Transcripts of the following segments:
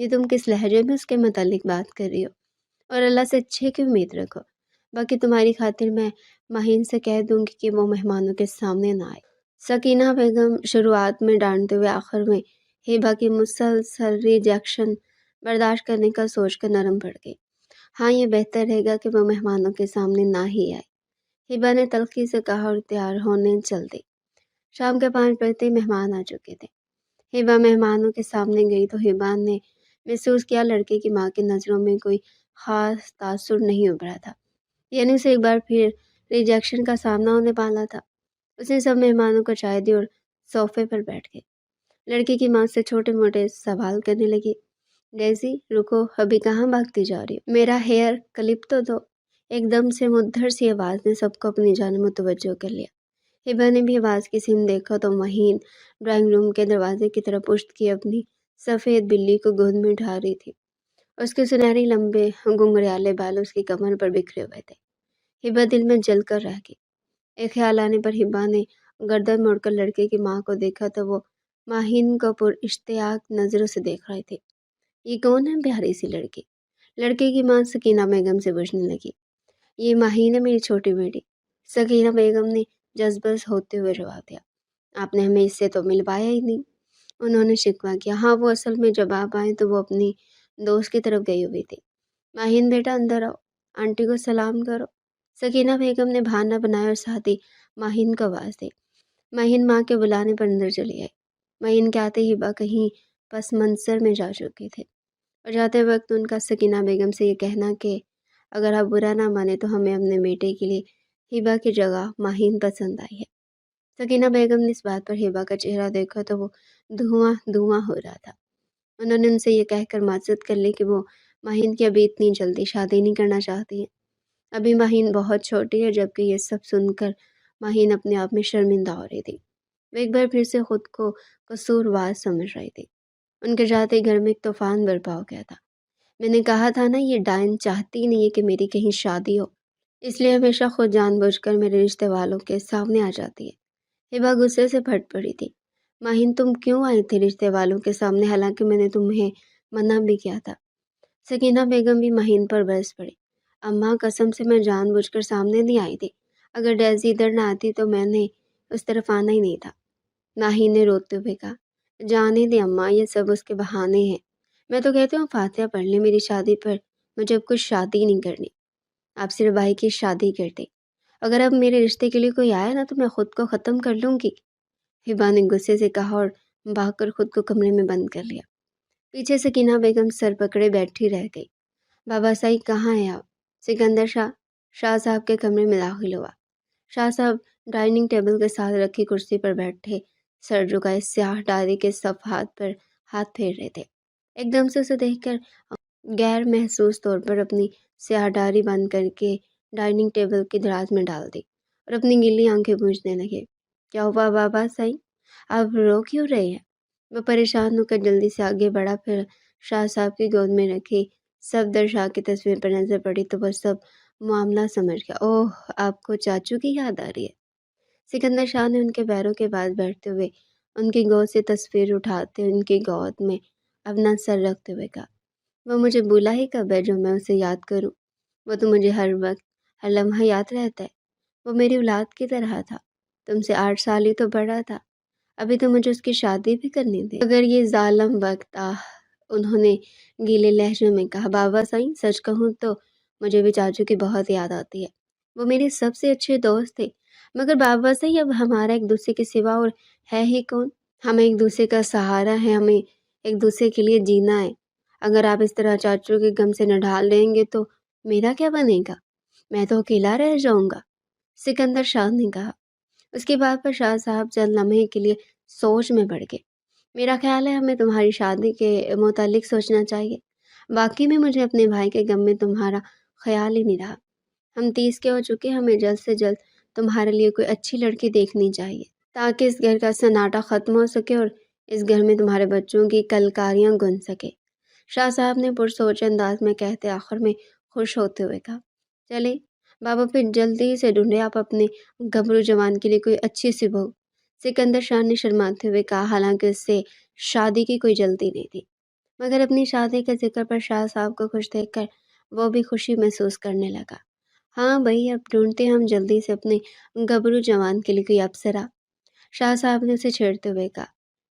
یہ تم کس لہجے میں اس کے متعلق بات کر رہی ہو؟ اور اللہ سے اچھے کی امید رکھو، باقی تمہاری خاطر میں مہین سے کہہ دوں گی کہ وہ مہمانوں کے سامنے نہ آئے۔ سکینہ بیگم شروعات میں ڈانٹتے ہوئے آخر میں ہیبا کی مسلسل ریجیکشن برداشت کرنے کا سوچ کر نرم پڑ گئی۔ ہاں، یہ بہتر رہے گا کہ وہ مہمانوں کے سامنے نہ ہی آئے، ہیبا نے تلخی سے کہا اور تیار ہونے چل دی۔ شام کے 5 بجتے ہی مہمان آ چکے تھے۔ ہیبا مہمانوں کے سامنے گئی تو ہیبا نے محسوس کیا لڑکے کی ماں کی نظروں میں کوئی خاص تاثر نہیں ابھرا تھا، یعنی اسے ایک بار پھر ریجیکشن کا سامنا ہونے والا تھا۔ اس نے سب مہمانوں کو چائے دی اور صوفے پر بیٹھ گئی۔ لڑکی کی ماں سے چھوٹے موٹے سوال کرنے لگی۔ ڈیزی رکو، ابھی کہاں بھاگتی جا رہی ہو؟ میرا ہیئر کلپ تو دو۔ ایک دم سے مدھر سی آواز نے سب کو اپنی جانب متوجہ کر لیا۔ ہیبا نے بھی آواز کی سمت دیکھا تو مہین ڈرائنگ روم کے دروازے کی طرف پشت کی اپنی سفید بلی کو گود میں اٹھا رہی تھی۔ اس کے سنہری لمبے گنگریالے بال اس کی کمر پر بکھرے ہوئے تھے۔ ہیبا دل میں جل کر رہ گئی۔ ایک خیال آنے پر ہیبا نے گردن موڑ کر لڑکے کی ماں کو دیکھا تو وہ مہین کو پر اشتیاق نظروں سے دیکھ رہی تھی۔ یہ کون ہے پیاری سی لڑکی؟ لڑکے کی ماں سکینہ بیگم سے پوچھنے لگی۔ یہ مہین ہے، میری چھوٹی بیٹی، سکینہ بیگم نے جذبس ہوتے ہوئے جواب دیا۔ آپ نے ہمیں اس سے تو ملوایا ہی نہیں، انہوں نے شکوہ کیا۔ ہاں، وہ اصل میں جب آپ آئے تو وہ اپنی دوست کی طرف گئی ہوئی تھی۔ مہین بیٹا اندر آؤ، آنٹی کو سلام کرو۔ سکینہ بیگم نے بہانہ بنایا اور ساتھ ہی مہین کو آواز دی۔ مہین ماں کے بلانے پر اندر چلی آئی۔ مہین کے آتے ہی ہیبا کہیں پس منظر میں جا چکے تھے اور جاتے وقت ان کا سکینہ بیگم سے یہ کہنا کہ اگر آپ برا نہ مانے تو ہمیں اپنے بیٹے کے لیے ہیبا کی جگہ مہین پسند آئی ہے۔ سکینہ بیگم نے اس بات پر ہیبا کا چہرہ دیکھا تو وہ دھواں دھواں ہو رہا تھا۔ انہوں نے ان سے یہ کہہ کر معذرت کر لی کہ وہ مہین کی ابھی اتنی جلدی شادی نہیں کرنا چاہتی ہیں، ابھی مہین بہت چھوٹی ہے۔ جبکہ یہ سب سن کر مہین اپنے آپ میں شرمندہ ہو رہی تھی۔ وہ ایک بار پھر سے خود کو قصوروار سمجھ رہی تھی۔ ان کے جاتے ہی گھر میں ایک طوفان برپا ہو گیا تھا۔ میں نے کہا تھا نا، یہ ڈائن چاہتی نہیں ہے کہ میری کہیں شادی ہو، اس لیے ہمیشہ خود جان بوجھ کر میرے رشتے والوں کے سامنے آ جاتی ہے۔ ہیبا غصے سے پھٹ پڑی تھی۔ مہین تم کیوں آئی تھی رشتے والوں کے سامنے، حالانکہ میں نے تمہیں منع بھی کیا تھا؟ سکینہ بیگم بھی مہین پر برس پڑی۔ اماں قسم سے میں جان بوجھ کر سامنے نہیں آئی تھی، اگر ڈیزی ادھر نہ آتی تو میں نے اس طرف آنا ہی نہیں تھا۔ مہین نے روتے ہوئے کہا۔ جانے دے اماں، یہ سب اس کے بہانے ہیں، میں تو کہتی ہوں فاتحہ پڑھ لیں، میری شادی پر مجھے اب کچھ شادی نہیں کرنی، آپ صرف بھائی کی شادی کرتے، اگر اب میرے رشتے کے لیے کوئی آیا نا تو میں خود کو ختم کر لوں گی، ہیبا نے غصے سے کہا اور بھاگ کر خود کو کمرے میں بند کر لیا۔ پیچھے سکینہ بیگم سر پکڑے بیٹھی رہ گئی۔ بابا سائی کہاں ہیں آپ؟ سکندر شاہ صاحب کے کمرے میں داخل ہوا۔ شاہ صاحب ڈائننگ ٹیبل کے ساتھ رکھی کرسی پر بیٹھے سر جھکائے سیاہ ڈائری کے صفحات پر ہاتھ پھیر رہے تھے۔ ایک دم سے اسے دیکھ کر غیر محسوس طور پر اپنی سیاہ ڈائری بند کر کے ڈائننگ ٹیبل کی دراز میں ڈال دی اور اپنی گیلی آنکھیں پوچھنے لگے۔ کیا ہوا بابا سائی، آپ رو کیوں رہے ہیں؟ وہ پریشان ہو کر جلدی سے آگے بڑھا، پھر شاہ صاحب کی گود میں رکھی صفدر شاہ کی تصویر پر نظر پڑی تو وہ سب معاملہ سمجھ گیا۔ اوہ، آپ کو چاچو کی یاد آ رہی ہے؟ سکندر شاہ نے ان کے پیروں کے پاس بیٹھتے ہوئے ان کی گود سے تصویر اٹھاتے ان کی گود میں اپنا سر رکھتے ہوئے کہا۔ وہ مجھے بھولا ہی کب ہے جو میں اسے یاد کروں، وہ تو مجھے ہر وقت ہر لمحہ یاد رہتا ہے۔ وہ میری اولاد کی طرح تھا، تم سے 8 سال ہی تو بڑا تھا، ابھی تو مجھے اس کی شادی بھی کرنی تھی اگر یہ ظالم وقت انہوں نے گیلے لہجے میں کہا۔ بابا سائیں، سچ کہوں تو مجھے بھی چاچو کی بہت یاد آتی ہے، وہ میرے سب سے اچھے دوست تھے، مگر بابا سائیں اب ہمارا ایک دوسرے کے سوا اور ہے ہی کون، ہم ایک دوسرے کا سہارا ہے، ہمیں ایک دوسرے کے لیے جینا ہے، اگر آپ اس طرح چاچو کے غم سے نہ ڈھال دیں گے تو میرا کیا بنے گا، میں تو اکیلا رہ جاؤں گا، سکندر شاہ نے کہا۔ اس کی بات پر شاہ صاحب چند لمحے کے لیے سوچ میں پڑ گئے۔ میرا خیال ہے ہمیں تمہاری شادی کے متعلق سوچنا چاہیے، باقی میں مجھے اپنے بھائی کے غم میں تمہارا خیال ہی نہیں رہا، ہم 30 کے ہو چکے، ہمیں جلد سے جلد تمہارے لیے کوئی اچھی لڑکی دیکھنی چاہیے تاکہ اس گھر کا سناٹا ختم ہو سکے اور اس گھر میں تمہارے بچوں کی کلکاریاں گن سکے۔ شاہ صاحب نے پرسوچ انداز میں کہتے آخر میں خوش ہوتے ہوئے کہا۔ چلے بابا، پھر جلدی سے ڈھونڈے آپ اپنے گبرو جوان کے لیے کوئی اچھی سی بہو، سکندر شاہ نے شرماتے ہوئے کہا، حالانکہ اس سے شادی کی کوئی جلدی نہیں تھی۔ مگر اپنی شادی کے ذکر پر شاہ صاحب کو خوش دیکھ کر وہ بھی خوشی محسوس کرنے لگا۔ ہاں بھائی، اب ڈھونڈتے ہم جلدی سے اپنے گبرو جوان کے لیے کوئی افسرا، شاہ صاحب نے اسے چھیڑتے ہوئے کہا۔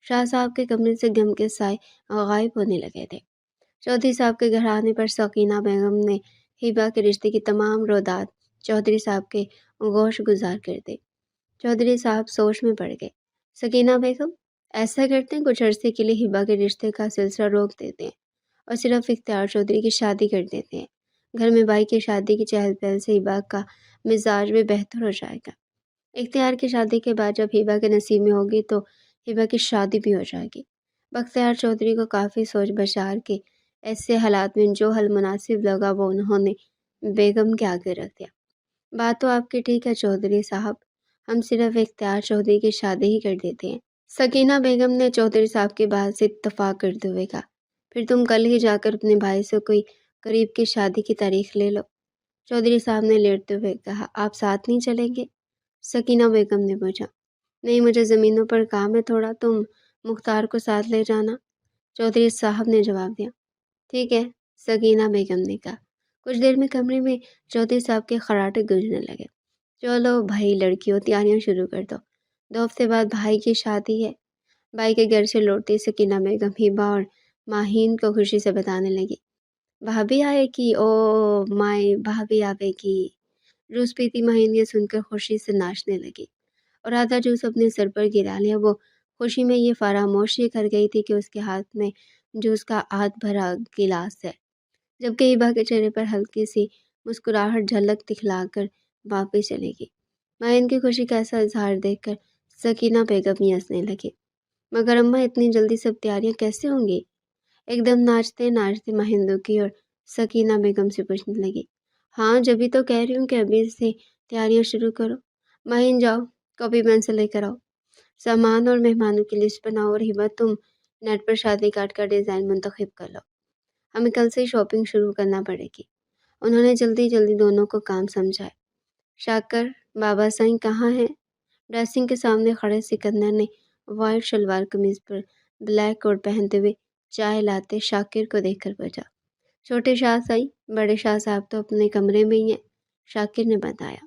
شاہ صاحب کے کمرے سے غم کے سائے غائب ہونے لگے تھے۔ چودھری صاحب کے گھر آنے پر سکینہ بیگم نے ہیبا کے رشتے کی تمام رودات چودھری صاحب کے گوش گزار کر دی۔ چودھری صاحب سوچ میں پڑ گئے۔ سکینہ بیگم ایسا کرتے ہیں، کچھ عرصے کے لیے ہیبا کے رشتے کا سلسلہ روک دیتے ہیں اور صرف اختیار چودھری کی شادی کر دیتے ہیں۔ گھر میں بھائی کی شادی کی چہل پہل سے ہیبا کا مزاج بھی بہتر ہو جائے گا۔ اختیار کی شادی کے بعد جب ہیبا کے نصیب میں ہوگی تو ہیبا کی شادی بھی ہو جائے گی۔ بختیار چودھری کو کافی سوچ بچار کے ایسے حالات میں جو حل مناسب لگا وہ انہوں نے بیگم کے آگے رکھ دیا۔ بات تو آپ کی ٹھیک ہے چودھری صاحب، ہم صرف اختیار چودھری کی شادی ہی کر دیتے ہیں۔ سکینہ بیگم نے چودھری صاحب کی بات سے اتفاق کرتے ہوئے کہا۔ پھر تم کل ہی جا کر اپنے بھائی سے کوئی قریب کی شادی کی تاریخ لے لو۔ چودھری صاحب نے لیٹتے ہوئے کہا۔ آپ ساتھ نہیں چلیں گے؟ سکینہ بیگم نے پوچھا۔ نہیں، مجھے زمینوں پر کام ہے تھوڑا، تم مختار کو ساتھ لے جانا، چودھری صاحب نے جواب دیا۔ ٹھیک ہے، سکینہ بیگم نے کہا۔ کچھ دیر میں کمرے میں چودھری صاحب کے خراٹے گونجنے لگے۔ چلو بھائی لڑکیوں، تیاریاں شروع کر دو، 2 ہفتے بعد بھائی کی شادی ہے۔ بھائی کے گھر سے لوٹتی سکینہ بیگم ہیبا اور ماہین کو خوشی سے بتانے لگی۔ بھابھی آئے گی، او مائی بھابھی آئے گی۔ جوس پیتی ماہین یہ سن کر خوشی سے ناچنے لگی اور آدھا جوس اپنے سر پر گرا لیا۔ وہ خوشی میں یہ فراموشی کر گئی تھی کہ اس کے ہاتھ میں جوس کا آدھ بھرا گلاس ہے، جبکہ ہیبا کے چہرے پر ہلکی سی مسکراہٹ جھلک دکھلا کر واپس چلے گی۔ ماہین کی خوشی کا ایسا اظہار دیکھ کر سکینہ بیگم ہنسنے لگی۔ مگر اماں، اتنی جلدی سب تیاریاں کیسے ہوں گی؟ ایک دم ناچتے ناچتے ماہین دکھی اور سکینہ بیگم سے پوچھنے لگی۔ ہاں، جبھی تو کہہ رہی ہوں کہ ابھی سے تیاریاں شروع کرو۔ ماہین جاؤ، کاپی پینسل لے کر آؤ، سامان اور مہمانوں کی لسٹ بناؤ، اور ہیبا تم نیٹ پر شادی کارڈ کا ڈیزائن منتخب کر لو، ہمیں کل سے شاپنگ شروع کرنا پڑے گی۔ انہوں نے جلدی جلدی دونوں کو کام سمجھائے۔ شاکر بابا سائیں کہاں ہیں؟ ڈریسنگ کے سامنے کھڑے سکندر نے وائٹ شلوار قمیض پر بلیک کوٹ پہنتے ہوئے چائے لاتے شاکر کو دیکھ کر پوچھا۔ چھوٹے شاہ سائیں، بڑے شاہ صاحب تو اپنے کمرے میں ہی ہیں، شاکر نے بتایا۔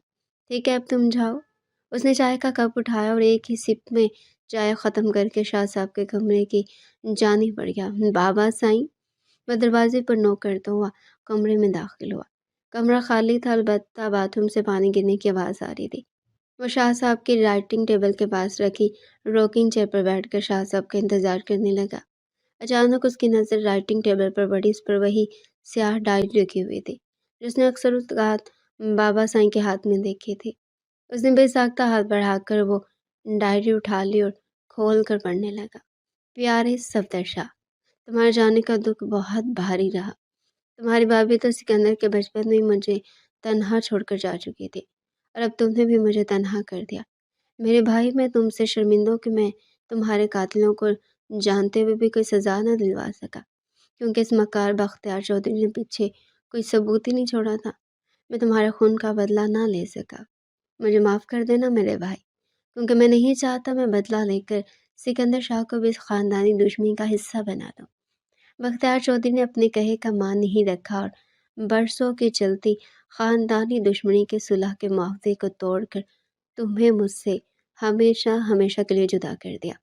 ٹھیک ہے، اب تم جاؤ۔ اس نے چائے کا کپ اٹھایا اور ایک ہی سپ میں چائے ختم کر کے شاہ صاحب کے کمرے کی جانب بڑھ گیا۔ بابا سائیں، وہ دروازے پر نوک کرتا ہوا کمرے میں داخل ہوا۔ کمرہ خالی تھا، البتہ باتھ روم سے پانی گرنے کی آواز آ رہی تھی۔ وہ شاہ صاحب کی رائٹنگ ٹیبل کے پاس رکھی روکنگ چیئر پر بیٹھ کر شاہ صاحب کا انتظار کرنے لگا۔ اچانک اس کی نظر رائٹنگ ٹیبل پر پڑی، اس پر وہی سیاہ ڈائری رکھی ہوئی تھی جس نے اکثر اوقات بابا سائیں کے ہاتھ میں دیکھی تھی۔ اس نے بے ساختہ ہاتھ بڑھا کر وہ ڈائری اٹھا لی اور کھول کر پڑھنے لگا۔ پیارے صفدر شاہ، تمہارے جانے کا دکھ بہت بھاری رہا۔ تمہاری بھابھی تو سکندر کے بچپن میں ہی مجھے تنہا چھوڑ کر جا چکی تھی، اور اب تم نے بھی مجھے تنہا کر دیا۔ میرے بھائی، میں تم سے شرمندہ ہوں کہ میں تمہارے قاتلوں کو جانتے ہوئے بھی کوئی سزا نہ دلوا سکا، کیونکہ اس مکار بختیار چودھری نے پیچھے کوئی ثبوت ہی نہیں چھوڑا تھا۔ میں تمہارے خون کا بدلہ نہ لے سکا۔ مجھے معاف کر دینا میرے بھائی، کیونکہ میں نہیں چاہتا میں بدلہ لے کر سکندر شاہ کو بھی اس خاندانی دشمنی کا حصہ بنا دوں۔ بختیار چودھری نے اپنے کہے کا مان نہیں رکھا اور برسوں کی چلتی خاندانی دشمنی کے صلح کے معاہدے کو توڑ کر تمہیں مجھ سے ہمیشہ ہمیشہ کے لیے جدا کر دیا۔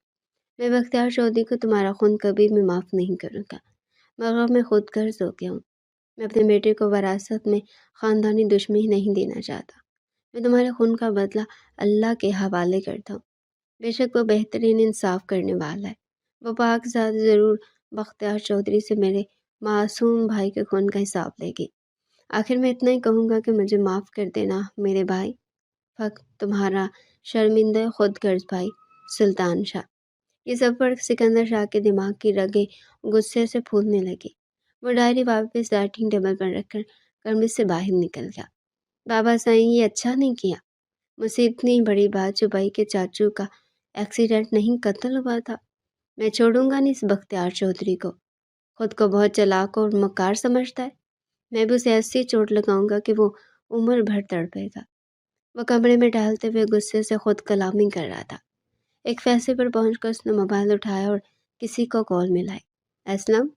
میں بختیار چودھری کو تمہارا خون کبھی بھی معاف نہیں کروں گا، مگر میں خود غرض ہو گیا ہوں۔ میں اپنے بیٹے کو وراثت میں خاندانی دشمنی نہیں دینا چاہتا۔ میں تمہارے خون کا بدلہ اللہ کے حوالے کرتا ہوں۔ بے شک وہ بہترین انصاف کرنے والا ہے۔ وہ پاک ذات ضرور بختیار چودھری سے میرے معصوم بھائی کے خون کا حساب لے گی۔ آخر میں اتنا ہی کہوں گا کہ مجھے معاف کر دینا میرے بھائی۔ فقط تمہارا شرمندہ خود غرض بھائی، سلطان شاہ۔ یہ سب پڑھ سکندر شاہ کے دماغ کی رگیں غصے سے پھولنے لگی۔ وہ ڈائری واپس رائٹنگ ٹیبل پر رکھ کر کمرے سے باہر نکل گیا۔ بابا سائیں، یہ اچھا نہیں کیا، مجھ سے اتنی بڑی بات جو بھائی کے چاچو کا ایکسیڈنٹ نہیں قتل ہوا تھا۔ میں چھوڑوں گا نہیں اس بختیار چودھری کو، خود کو بہت چلاک اور مکار سمجھتا ہے۔ میں بھی اسے ایسی چوٹ لگاؤں گا کہ وہ عمر بھر تڑپے گا۔ وہ کمرے میں ٹہلتے ہوئے غصے سے خود کلامی کر رہا تھا۔ ایک فیصلے پر پہنچ کر اس نے موبائل اٹھایا اور کسی کو کال ملائی۔ اسلم،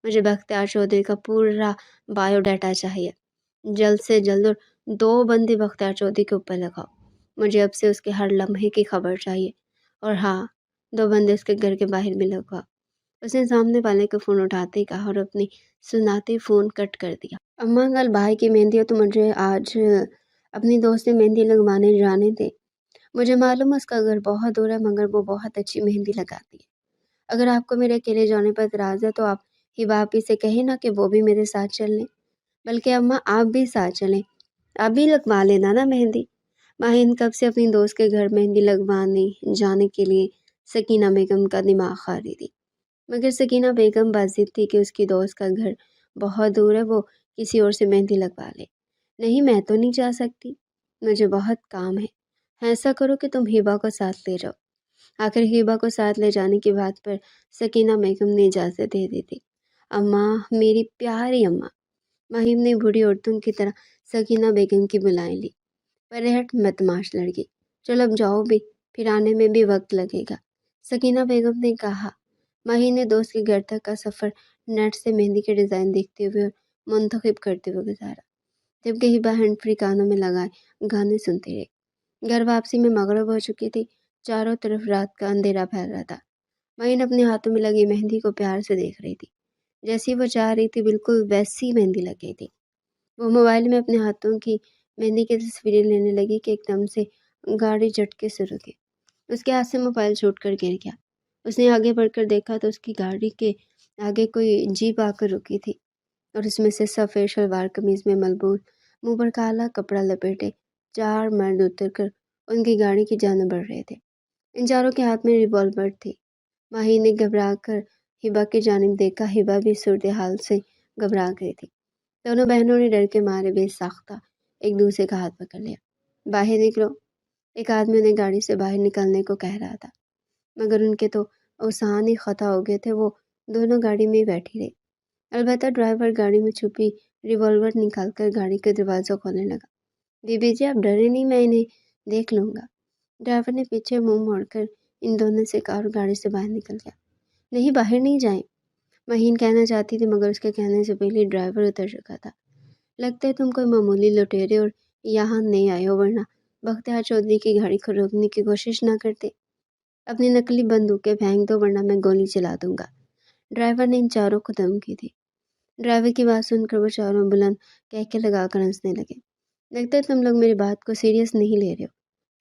مجھے بختیار چودھری کا پورا بایو ڈاٹا چاہیے، جلد سے جلد، اور 2 بندی بختیار چودھری کے اوپر لگاؤ۔ مجھے اب سے اس کے ہر لمحے کی خبر چاہیے، اور ہاں، 2 بندے اس کے گھر کے باہر بھی لگوا۔ اس نے سامنے والے کو فون اٹھاتے ہی کہا اور اپنی سناتے فون کٹ کر دیا۔ اماں، کل بھائی کی مہندی ہے تو مجھے آج اپنی دوست سے مہندی لگوانے جانے دے۔ مجھے معلوم ہے اس کا گھر بہت دور ہے، مگر وہ بہت اچھی مہندی لگاتی ہے۔ اگر آپ کو میرے اکیلے جانے پر اعتراض ہے تو آپ ہبا آپی سے کہیں نا کہ وہ بھی میرے ساتھ چل لیں۔ بلکہ اماں، آپ بھی ساتھ چلیں، آپ بھی لگوا لینا نا مہندی۔ ماہین کب سے اپنی دوست کے گھر مہندی لگوانے جانے کے لیے سکینہ بیگم کا دماغ کھا رہی تھی، مگر سکینہ بیگم بضد تھی کہ اس کی دوست کا گھر بہت دور ہے، وہ کسی اور سے مہندی لگوا لے۔ نہیں، میں تو نہیں جا سکتی، مجھے بہت کام ہے۔ ایسا کرو کہ تم ہبا کو ساتھ لے جاؤ۔ آخر ہبا کو ساتھ لے جانے کی بات پر سکینہ بیگم نے اجازت دے دی تھی۔ اماں، میری پیاری اماں۔ مہیم نے بوڑھی عورتوں کی طرح سکینہ بیگم کی بلائیں لی۔ پرہٹ بدماش لڑکی، چلو اب جاؤ بھی، پھر آنے میں بھی وقت لگے گا، سکینہ بیگم نے کہا۔ ماہی نے دوست کے گھر تک کا سفر نیٹ سے مہندی کے ڈیزائن دیکھتے ہوئے اور منتخب کرتے ہوئے گزارا، جبکہ ہبا ہینڈ فری کانوں میں لگائے گانے سنتے رہے۔ گھر واپسی میں مغرب ہو چکی تھی، چاروں طرف رات کا اندھیرا پھیل رہا تھا۔ مہین اپنے ہاتھوں میں لگی مہندی کو پیار سے دیکھ رہی تھی، جیسی وہ چاہ رہی تھی بالکل ویسی مہندی لگ گئی تھی۔ وہ موبائل میں اپنے ہاتھوں کی مہندی کی تصویریں لینے لگی کہ ایک دم سے گاڑی جھٹکے سے رکی۔ اس کے ہاتھ سے موبائل چھوٹ کر گر گیا۔ اس نے آگے بڑھ کر دیکھا تو اس کی گاڑی کے آگے کوئی جیپ آ کر رکی تھی، اور اس میں سے سفید شلوار قمیض میں ملبوس، منہ پر کالا کپڑا لپیٹے 4 مرد اتر کر ان کی گاڑی کی جانب بڑھ رہے تھے۔ ان چاروں کے ہاتھ میں ریوالور تھی۔ ماہی نے گھبرا کر ہبا کی جانب دیکھا، ہبا بھی صورتحال سے گھبرا گئی تھی۔ دونوں بہنوں نے ڈر کے مارے بے ساختہ ایک دوسرے کا ہاتھ پکڑ لیا۔ باہر نکلو، ایک آدمی انہیں گاڑی سے باہر نکلنے کو کہہ رہا تھا، مگر ان کے تو اوسان ہی خطا ہو گئے تھے۔ وہ دونوں گاڑی میں ہی بیٹھی رہی۔ البتہ ڈرائیور گاڑی میں چھپی ریوالور نکال کر گاڑی کے دروازہ کھولنے لگا۔ بی بی جی، آپ ڈرے نہیں، میں انہیں دیکھ لوں گا۔ ڈرائیور نے پیچھے منہ موڑ کر ان دونوں سے کہا اور گاڑی سے باہر نکل گیا۔ نہیں، باہر نہیں جائیں، مہین کہنا چاہتی تھی، مگر اس کے کہنے سے پہلے ڈرائیور اتر چکا تھا۔ لگتا ہے تم کوئی معمولی لٹیرے اور یہاں نہیں آئے ہو، ورنہ بختیار چودھری کی گاڑی کو روکنے کی کوشش نہ کرتے۔ اپنی نقلی بندوقیں پھینک دو ورنہ میں گولی چلا دوں گا، ڈرائیور نے ان چاروں کو دھمکی دی۔ ڈرائیور کی بات سن کر وہ چاروں بلند کہکے لگا کر ہنسنے لگے۔ لگتا ہے تم لوگ میری بات کو سیریس نہیں لے رہے ہو،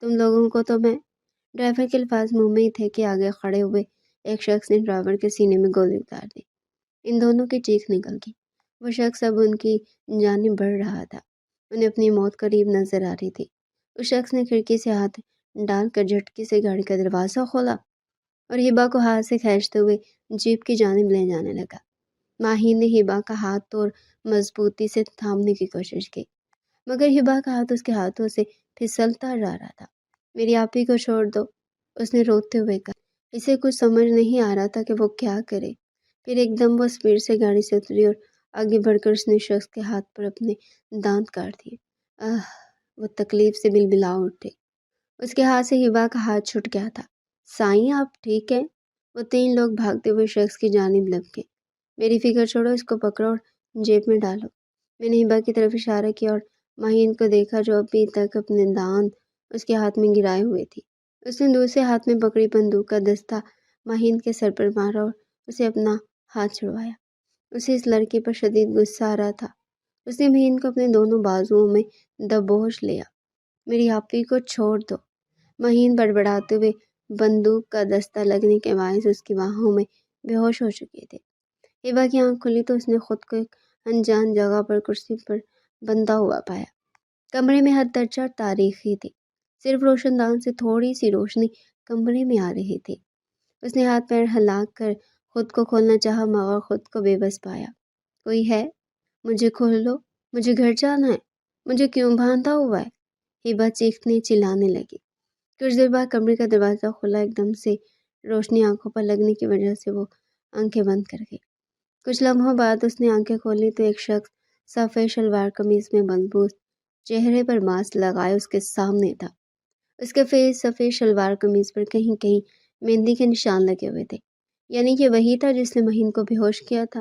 تم لوگوں کو تو میں… ڈرائیور کے الفاظ منہ میں ہی تھے کہ آگے کھڑے ہوئے ایک شخص نے ڈرائیور کے سینے میں گولی اتار دی۔ ان دونوں کی چیخ نکل گئی۔ وہ شخص اب ان کی جانب بڑھ رہا تھا، انہیں اپنی موت قریب نظر آ رہی تھی۔ اس شخص نے کھڑکی سے ہاتھ ڈال کر جھٹکے سے گاڑی کا دروازہ کھولا اور ہبا کو ہاتھ سے کھینچتے ہوئے جیپ کی جانب لے جانے لگا۔ ماہی نے ہبا کا ہاتھ تو اور مضبوطی سے تھامنے کی کوشش کی، مگر ہبا کا ہاتھ اس کے ہاتھوں سے پھسلتا جا رہا تھا۔ میری آپی کو چھوڑ دو، اس نے روتے ہوئے کہا۔ اسے کچھ سمجھ نہیں آ رہا تھا کہ وہ کیا کرے۔ پھر ایک دم وہ اسپیڈ سے گاڑی سے اتری اور آگے بڑھ کر اس نے شخص کے ہاتھ پر اپنے دانت کاٹ دیے۔ وہ تکلیف سے بلبلا اٹھے۔ اس کے ہاتھ سے ہبا کا ہاتھ چھوٹ گیا تھا۔ سائیں، آپ ٹھیک ہیں؟ وہ 3 لوگ بھاگتے ہوئے شخص کی جانب لپکے۔ میری فکر چھوڑو، اس کو پکڑو اور جیب میں ڈالو۔ میں نے ہبا کی طرف اشارہ کیا اور ماہین کو دیکھا جو ابھی تک اپنے دانت اس کے ہاتھ میں گرائے ہوئے تھی۔ اس نے دوسرے ہاتھ میں پکڑی بندوق کا دستہ ماہین کے سر پر مارا اور اسے اپنا ہاتھ چھڑوایا۔ اسے اس لڑکی پر شدید غصہ آ رہا تھا۔ اس نے مہین کو اپنے دونوں بازوؤں میں دبوچ لیا۔ میری آپی کو چھوڑ دو، مہین بڑبڑاتے ہوئے بندوق کا دستہ لگنے کے باعث اس کی باہوں میں بے ہوش ہو چکے تھے۔ ہبا کی آنکھ کھلی تو اس نے خود کو ایک انجان جگہ پر کرسی پر بندھا ہوا پایا۔ کمرے میں حد درجہ تاریکی تھی، صرف روشن دان سے تھوڑی سی روشنی کمرے میں آ رہی تھی۔ اس نے ہاتھ پیر ہلا کر خود کو کھولنا چاہا، مگر خود کو بے بس پایا۔ کوئی ہے؟ مجھے کھول لو، مجھے گھر جانا ہے، مجھے کیوں باندھا ہوا ہے؟ ہبا چیخنے چلانے لگی۔ کچھ دیر بعد کمرے کا دروازہ کھلا، ایک دم سے روشنی آنکھوں پر لگنے کی وجہ سے وہ آنکھیں بند کر گئی۔ کچھ لمحوں بعد اس نے آنکھیں کھولی تو ایک شخص سفید شلوار قمیض میں ملبوس، چہرے پر ماسک لگائے اس کے سامنے تھا۔ اس کے سفید شلوار قمیض پر کہیں کہیں مہندی کے نشان لگے ہوئے تھے، یعنی کہ وہی تھا جس نے مہین کو بے ہوش کیا تھا۔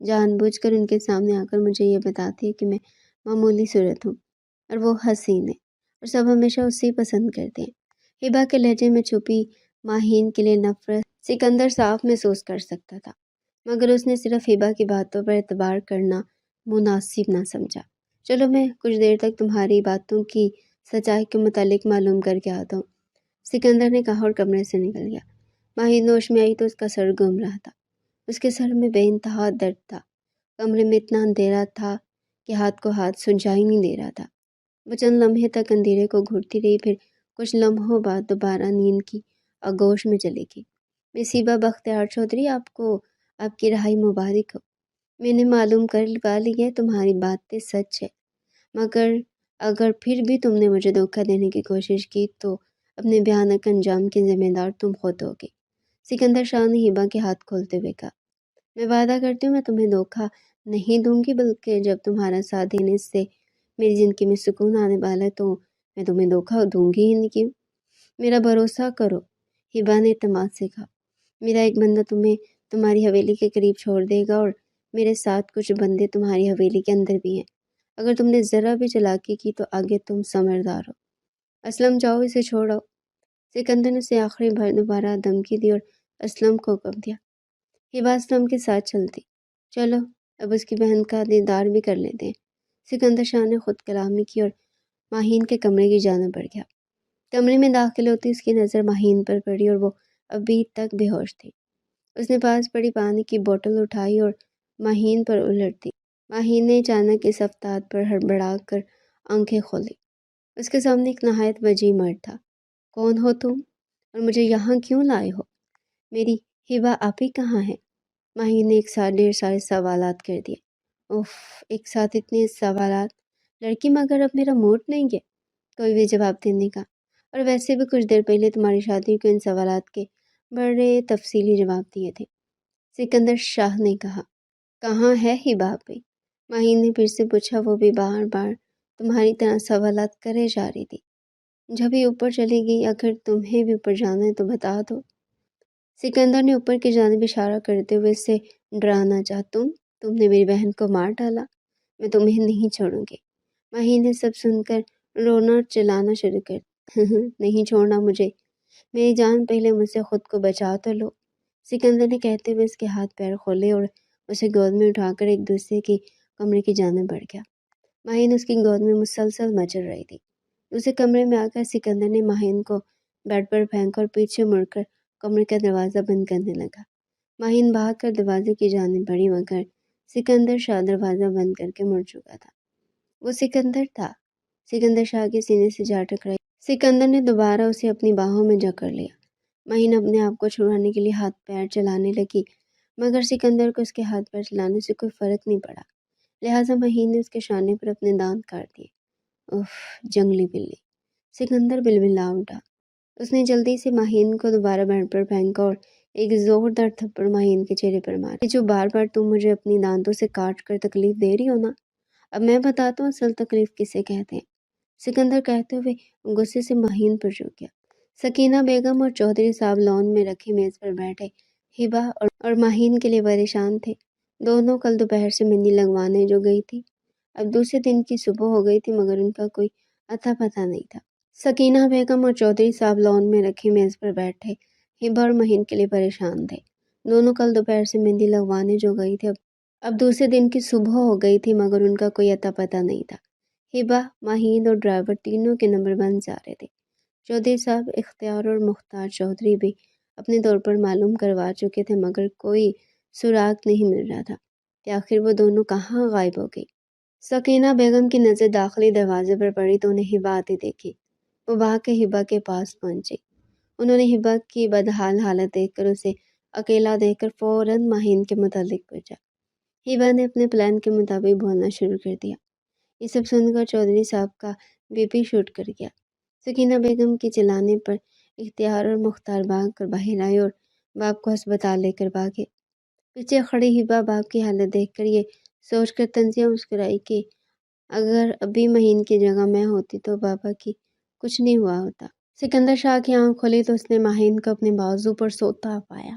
جان بوجھ کر ان کے سامنے آ کر مجھے یہ بتاتی ہے کہ میں معمولی صورت ہوں اور وہ حسین ہے اور سب ہمیشہ اسی پسند کرتے ہیں۔ ہبا کے لہجے میں چھپی ماہین کے لیے نفرت سکندر صاف محسوس کر سکتا تھا، مگر اس نے صرف ہبا کی باتوں پر اعتبار کرنا مناسب نہ سمجھا۔ چلو میں کچھ دیر تک تمہاری باتوں کی سچائی کے متعلق معلوم کر کے آتا ہوں، سکندر نے کہا اور کمرے سے نکل گیا۔ ماہین ہوش میں آئی تو اس کا سر گھوم رہا تھا، اس کے سر میں بے انتہا درد تھا۔ کمرے میں اتنا اندھیرا تھا کہ ہاتھ کو ہاتھ سجائی نہیں دے رہا تھا۔ وہ چند لمحے تک اندھیرے کو گھورتی رہی، پھر کچھ لمحوں بعد دوبارہ نیند کی آغوش میں چلی گئی۔ مس ہبا بختیار چودھری، آپ کو آپ کی رہائی مبارک ہو۔ میں نے معلوم کر پا لی ہے تمہاری باتیں سچ ہے، مگر اگر پھر بھی تم نے مجھے دھوکہ دینے کی کوشش کی تو اپنے بھیانک انجام کی ذمہ دار تم خود ہوگی۔ سکندر شاہ نے ہبا کے ہاتھ کھولتے ہوئے کہا، میں وعدہ کرتی ہوں میں تمہیں دھوکہ نہیں دوں گی، بلکہ جب تمہارا ساتھ دینے سے میری زندگی میں سکون آنے والا ہے تو میں تمہیں دھوکہ دوں گی ہی نہیں۔ کیوں؟ میرا بھروسہ کرو، ہبا نے اعتماد سے کہا۔ میرا ایک بندہ تمہیں تمہاری حویلی کے قریب چھوڑ دے گا اور میرے ساتھ کچھ بندے تمہاری حویلی کے اندر بھی ہیں۔ اگر تم نے ذرا بھی چالاکی کی تو آگے تم سمجھدار ہو۔ اسلم جاؤ، اسے چھوڑو۔ سکندر نے اسے آخری بار دوبارہ دھمکی دی اور اسلم کو حکم دیا۔ ہبا اسلم کے ساتھ چلتی۔ چلو اب اس کی بہن کا دیدار بھی کر لیتے ہیں۔ سکندر شاہ نے خود کلامی کی اور ماہین کے کمرے کی جانب بڑھ گیا۔ کمرے میں داخل ہوتی اس کی نظر ماہین پر پڑی اور وہ ابھی تک بے ہوش تھی۔ اس نے پاس پڑی پانی کی بوتل اٹھائی اور ماہین پر الٹ دی۔ ماہین نے اچانک اس افتاد پر ہڑبڑا کر آنکھیں کھولی۔ اس کے سامنے ایک نہایت وجیح مرد تھا۔ کون ہو تم اور مجھے یہاں کیوں لائے ہو؟ میری ہبا آپی کہاں ہے؟ ماہین نے ایک ساتھ ڈھیر سارے سوالات کر دیے۔ اف، ایک ساتھ اتنے سوالات؟ لڑکی مگر اب میرا موڈ نہیں ہے کوئی بھی جواب دینے کا، اور ویسے بھی کچھ دیر پہلے تمہاری شادی کے ان سوالات کے بڑے تفصیلی جواب دیے تھے۔ سکندر شاہ نے کہا، کہاں ہے ہبا آپی؟ ماہین نے پھر سے پوچھا، وہ بھی بار بار تمہاری طرح سوالات کرے جا رہی تھی۔ جب ہی اوپر چلی گئی، اگر تمہیں بھی اوپر جانا ہے تو بتا دو۔ سکندر نے اوپر کی جانب اشارہ کرتے ہوئے اسے ڈرانا چاہا، تم نے میری بہن کو مار ڈالا، میں تمہیں نہیں چھوڑوں گی۔ ماہین نے سب سن کر رونا چلانا شروع کر نہیں چھوڑنا مجھے، میری جان پہلے مجھ سے خود کو بچا تو لو۔ سکندر نے کہتے ہوئے اس کے ہاتھ پیر کھولے اور اسے گود میں اٹھا کر ایک دوسرے کی کمرے کی جانب بڑھ گیا۔ ماہین اس کی گود میں مسلسل مچل رہی تھی۔ دوسرے کمرے میں آ کر سکندر نے ماہین کو بیڈ پر پھینکا اور پیچھے مڑ کر کمرے کا دروازہ بند کرنے لگا۔ ماہین بھاگ کر دروازے کی جانب بڑھی، مگر سکندر شاہ دروازہ بند کر کے مڑ چکا تھا۔ وہ سکندر تھا۔ سکندر شاہ کے سینے سے جا ٹکرائی۔ سکندر نے دوبارہ اسے اپنی باہوں میں جکڑ لیا۔ ماہین اپنے آپ کو چھڑانے کے لیے ہاتھ پیر چلانے لگی، مگر سکندر کو اس کے ہاتھ پیر چلانے سے کوئی فرق نہیں پڑا، لہٰذا ماہین نے اس کے شانے پر اپنے دانت کاٹ دیے۔ اف، جنگلی بلی! سکندر بلبلا اٹھا۔ اس نے جلدی سے ماہین کو دوبارہ بیڈ پر پھینکا اور ایک زوردار تھپڑ ماہین کے چہرے پر مارا۔ کہ جو بار بار تم مجھے اپنی دانتوں سے کاٹ کر تکلیف دے رہی ہو نا، اب میں بتاتا ہوں اصل تکلیف کسے کہتے ہیں، سکندر کہتے ہوئے غصے سے ماہین پر جھک گیا۔ سکینہ بیگم اور چودھری صاحب لان میں رکھی میز پر بیٹھے ہبا اور ماہین کے لیے پریشان تھے۔ دونوں کل دوپہر سے مہندی لگوانے جو گئی تھی، اب دوسرے دن کی صبح ہو گئی تھی، مگر ان کا کوئی اتا پتہ نہیں تھا۔ سکینہ بیگم اور چودھری صاحب لان میں رکھی میز پر بیٹھے ہبا اور ماہین کے لیے پریشان تھے۔ دونوں کل دوپہر سے مہندی لگوانے جو گئی تھی، اب دوسرے دن کی صبح ہو گئی تھی، مگر ان کا کوئی اتا پتہ نہیں تھا۔ ہبا، ماہین اور ڈرائیور تینوں کے نمبر بند جا رہے تھے۔ چودھری صاحب اختیار اور مختار چودھری بھی اپنے طور پر معلوم کروا چکے تھے، مگر کوئی سراغ نہیں مل رہا تھا کہ آخر وہ دونوں کہاں غائب ہو گئی۔ سکینہ بیگم کی نظر داخلی دروازے پر پڑی تو انہیں ہبا آتی دیکھی۔ وہ بھاگ کے ہبا کے پاس پہنچی۔ انہوں نے ہبا کی بدحال حالت دیکھ کر اسے اکیلا دیکھ کر فوراً ماہین کے متعلق پوچھا۔ ہبا نے اپنے پلان کے مطابق بولنا شروع کر دیا۔ یہ سب سن کر چودھری صاحب کا بی پی شوٹ کر گیا۔ سکینہ بیگم کے چلانے پر اختیار اور مختار بھاگ کر باہر آئے اور باپ کو ہسپتال لے کر بھاگے۔ پیچھے کھڑی ہبا باپ کی حالت دیکھ کر یہ سوچ کر طنزیہ مسکرائی کہ اگر ابھی ماہین کی جگہ میں ہوتی تو بابا کی کچھ نہیں ہوا ہوتا۔ سکندر شاہ کی آنکھ کھلی تو اس نے ماہین کو اپنے بازو پر سوتا پایا۔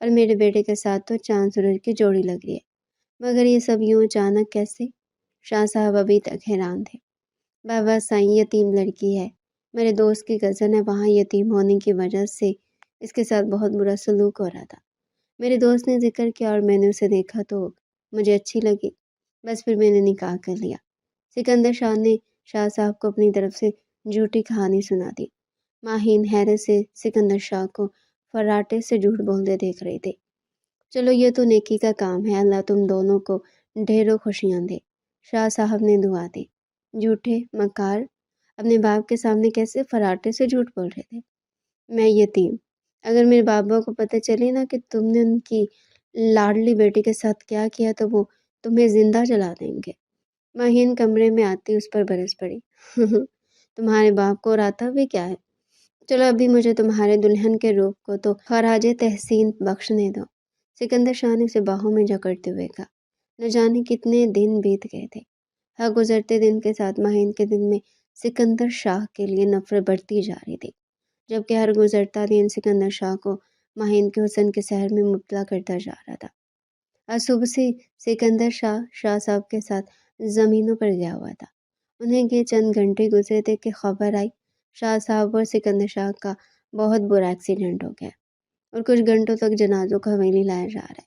اور میرے بیٹے کے ساتھ تو چاند سورج کی جوڑی لگ رہی ہے، مگر یہ سب یوں اچانک کیسے؟ شاہ صاحب ابھی تک حیران تھے۔ بابا سائیں یتیم لڑکی ہے، میرے دوست کی کزن ہے، وہاں یتیم ہونے کی وجہ سے اس کے ساتھ بہت برا سلوک ہو رہا تھا۔ میرے دوست نے ذکر کیا اور میں نے اسے دیکھا تو مجھے اچھی لگی، بس پھر میں نے نکاح کر لیا۔ سکندر شاہ نے شاہ صاحب کو اپنی طرف سے جھوٹی کہانی سنا دی۔ ماہین حیرت سے سکندر شاہ کو فراٹے سے جھوٹ بولتے دیکھ رہے تھے۔ چلو یہ تو نیکی کا کام ہے، اللہ تم دونوں کو ڈھیروں خوشیاں دے، شاہ صاحب نے دعا دی۔ جھوٹے مکار اپنے باپ کے سامنے کیسے فراٹے سے جھوٹ بول رہے تھے؟ میں یتیم، اگر میرے بابا کو پتہ چلے نا کہ تم نے ان کی لاڈلی بیٹی کے ساتھ کیا کیا تو وہ تمہیں زندہ جلا دیں گے۔ ماہین کمرے میں آتی اس پر برس پڑی۔ تمہارے باپ کو اور آتا بھی کیا ہے؟ چلو ابھی مجھے تمہارے دلہن کے روپ کو تو خراج تحسین بخشنے دو۔ سکندر شاہ نے اسے باہوں میں جکڑتے ہوئے کہا۔ نہ جانے کتنے دن بیت گئے تھے۔ ہر گزرتے دن کے ساتھ ماہین کے دل میں سکندر شاہ کے لیے نفرت بڑھتی جا رہی تھی، جبکہ ہر گزرتا دن سکندر شاہ کو ماہین کے حسن کے سحر میں مبتلا کرتا جا رہا تھا۔ آج صبح سے سکندر شاہ شاہ صاحب کے ساتھ زمینوں پر گیا ہوا تھا۔ انہیں یہ چند گھنٹے گزرے تھے کہ خبر آئی شاہ صاحب اور سکندر شاہ کا بہت برا ایکسیڈنٹ ہو گیا اور کچھ گھنٹوں تک جنازوں کو حویلی لایا جا رہا ہے۔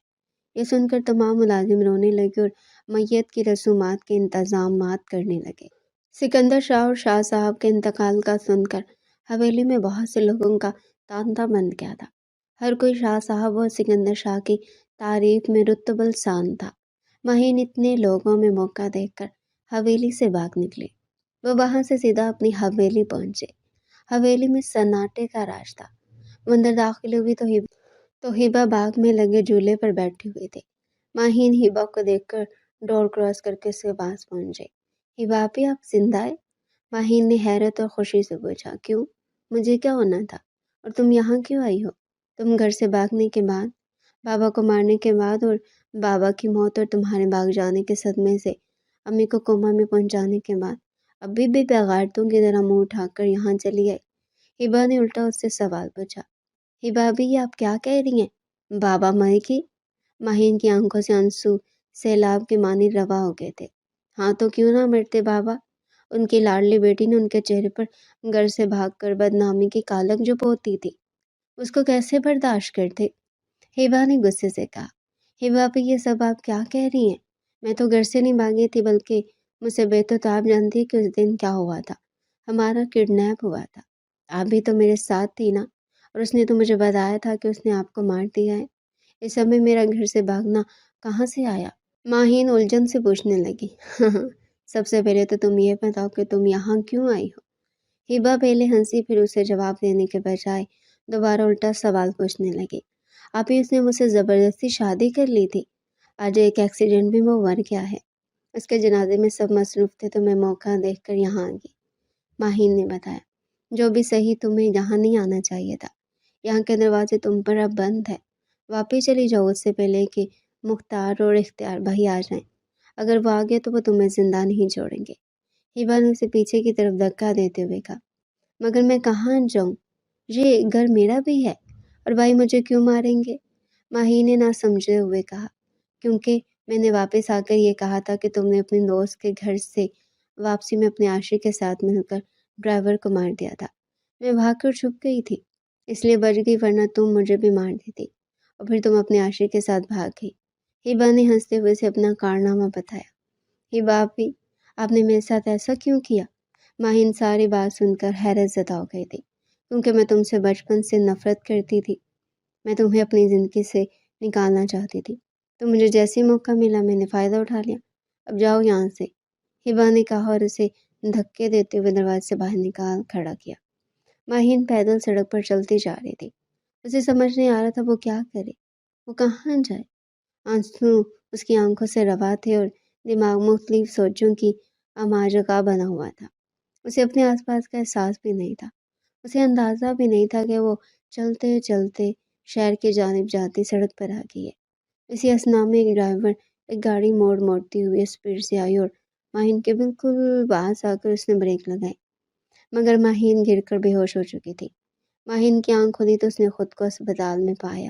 یہ سن کر تمام ملازم رونے لگے اور میت کی رسومات کے انتظامات کرنے لگے۔ سکندر شاہ اور شاہ صاحب کے انتقال کا سن کر حویلی میں بہت سے لوگوں کا تانتا بند کیا تھا۔ ہر کوئی شاہ صاحب اور سکندر شاہ کی تعریف میں رتب السان تھا۔ ماہین اتنے لوگوں میں موقع دیکھ کر حویلی سے بھاگ نکلے۔ وہ وہاں سے سیدھا اپنی حویلی پہنچے۔ حویلی میں سناٹے کا راج تھا۔ وہ اندر داخل ہوئی تو ہبا باغ میں لگے جھولے پر بیٹھے ہوئے تھے۔ ماہین ہبا کو دیکھ کر ڈور کراس کر کے اس کے پاس پہنچے۔ ہبا آپی، آپ زندہ ہے؟ ماہین نے حیرت اور خوشی سے پوچھا۔ کیوں؟ مجھے کیا ہونا تھا؟ اور تم یہاں کیوں آئی ہو؟ تم گھر سے بھاگنے کے بعد، بابا کو مارنے کے بعد اور بابا کی موت اور تمہارے بھاگ جانے کے صدمے سے امی کو کوما میں پہنچانے کے بعد ابھی بھی بغیرتوں کی طرح منہ اٹھا کر یہاں چلی آئی۔ ہبا نے الٹا اس سے سوال پوچھا۔ ہبا بھی یہ آپ کیا کہہ رہی ہیں؟ بابا مر گئی؟ ماہین کی آنکھوں سے آنسو سیلاب کے معنی روا ہو گئے تھے۔ ہاں تو کیوں نہ مرتے بابا؟ ان کی لاڈلی بیٹی نے ان کے چہرے پر گھر سے بھاگ کر بدنامی کی کالک جو پوتی تھی، اس کو کیسے برداشت کرتے؟ ہبا نے غصے سے کہا۔ ہبا بھی یہ سب آپ کیا کہہ رہی ہیں؟ میں تو گھر سے نہیں بھاگی تھی، بلکہ مجھ سے بہتر تو آپ جانتی ہیں کہ اس دن کیا ہوا تھا۔ ہمارا کڈنیپ ہوا تھا۔ آپ بھی تو میرے ساتھ تھی نا، اور اس نے تو مجھے بتایا تھا کہ اس نے آپ کو مار دیا ہے۔ اس سب میں میرا گھر سے بھاگنا کہاں سے آیا؟ ماہین الجھن سے پوچھنے لگی۔ سب سے پہلے تو تم یہ بتاؤ کہ تم یہاں کیوں آئی ہو؟ ہبا پہلے ہنسی، پھر اسے جواب دینے کے بجائے دوبارہ الٹا سوال پوچھنے لگی۔ آپ ہی اس نے مجھ سے زبردستی شادی کر لی تھی؟ آج ایک ایکسیڈنٹ میں وہ مر گیا ہے، اس کے جنازے میں سب مصروف تھے تو میں موقع دیکھ کر یہاں آ گئی۔ ماہین نے بتایا۔ جو بھی صحیح، تمہیں یہاں نہیں آنا چاہیے تھا، یہاں کے دروازے تم پر اب بند ہے۔ واپس چلی جاؤ اس سے پہلے کہ مختار اور اختیار بھائی آ جائیں۔ اگر وہ آ گئے تو وہ تمہیں زندہ نہیں چھوڑیں گے۔ ہبا نے اسے پیچھے کی طرف دھکا دیتے ہوئے کہا۔ مگر میں کہاں جاؤں؟ یہ گھر میرا بھی ہے، اور بھائی مجھے کیوں ماریں گے؟ ماہی نے نہ سمجھے ہوئے کہا۔ کیونکہ میں نے واپس آ کر یہ کہا تھا کہ تم نے اپنے دوست کے گھر سے واپسی میں اپنے عاشق کے ساتھ مل کر ڈرائیور کو مار دیا تھا۔ میں بھاگ کر چھپ گئی تھی، اس لیے بچ گئی، ورنہ تم مجھے بھی مار دیتی، اور پھر تم اپنے عاشق کے ساتھ بھاگ گئی۔ ہبا نے ہنستے ہوئے سے اپنا کارنامہ بتایا۔ ہبا بھی، آپ نے میرے ساتھ ایسا کیوں کیا؟ ماہین ساری بات سن کر حیرت زدہ ہو گئی تھی۔ کیونکہ میں تم سے بچپن سے نفرت کرتی تھی، میں تمہیں اپنی زندگی سے نکالنا چاہتی تھی، تو مجھے جیسی موقع ملا میں نے فائدہ اٹھا لیا۔ اب جاؤ یہاں سے، ہبا نے کہا اور اسے دھکے دیتے ہوئے دروازے سے باہر نکال کھڑا کیا۔ ماہین پیدل سڑک پر چلتی جا رہی تھی۔ اسے سمجھ نہیں آ رہا تھا وہ کیا کرے، وہ کہاں جائے۔ آنسو اس کی آنکھوں سے روا تھے اور دماغ مختلف سوچوں کی اماجگاہ بنا ہوا تھا۔ اسے اپنے آس پاس کا احساس بھی نہیں تھا، اسے اندازہ بھی نہیں تھا کہ وہ چلتے چلتے شہر کی جانب جاتی سڑک پر آ گئی ہے۔ اسی اثنا میں ایک ڈرائیور ایک گاڑی موڑتی ہوئی اسپیڈ سے آئی اور ماہین کے بالکل پاس آ کر اس نے بریک لگائی، مگر ماہین گر کر بے ہوش ہو چکی تھی۔ ماہین کی آنکھ کھلی تو اس نے خود کو اسپتال میں پایا